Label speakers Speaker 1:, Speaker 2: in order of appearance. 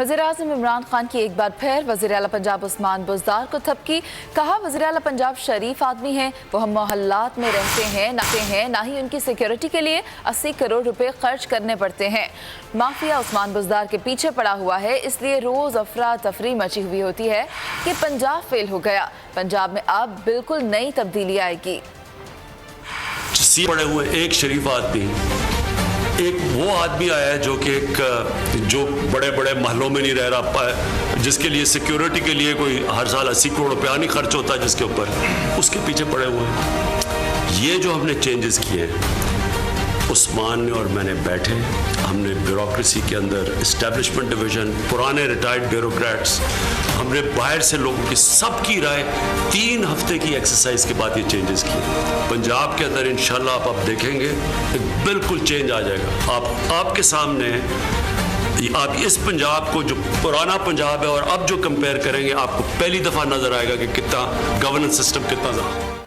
Speaker 1: वज़ीर-ए-आज़म इमरान खान की एक बार फिर वज़ीर आला पंजाब उस्मान बुज़दार को थपकी। कहा, वज़ीर आला पंजाब शरीफ आदमी हैं, वो हम मोहल्लात में रहते हैं, ना ही उनकी सिक्योरिटी के लिए 80 करोड़ रुपए खर्च करने पड़ते हैं। माफिया उस्मान बुज़दार के पीछे पड़ा हुआ है, इसलिए रोज़ अफरा तफरी मची हुई होती है कि पंजाब फेल हो गया। पंजाब में अब बिल्कुल नई तब्दीली आएगी।
Speaker 2: पड़े हुए एक शरीफ आदमी, एक वो आदमी आया है जो बड़े बड़े महलों में नहीं रह रहा, जिसके लिए सिक्योरिटी के लिए कोई हर साल 80 करोड़ रुपया नहीं खर्च होता जिसके ऊपर, उसके पीछे पड़े हुए हैं। ये जो हमने चेंजेस किए, उस्मान ने और मैंने बैठे, हमने ब्यूरोक्रेसी के अंदर एस्टेब्लिशमेंट डिवीज़न, पुराने रिटायर्ड ब्यूरोक्रेट्स, हमने बाहर से लोगों की सबकी राय, 3 हफ्ते की एक्सरसाइज के बाद ये चेंजेस किए। पंजाब के अंदर इंशाल्लाह आप देखेंगे बिल्कुल चेंज आ जाएगा। आपके सामने आप इस पंजाब को, जो पुराना पंजाब है और अब जो कंपेयर करेंगे, आपको पहली दफ़ा नज़र आएगा कि कितना गवर्नेंस सिस्टम कितना ज़्यादा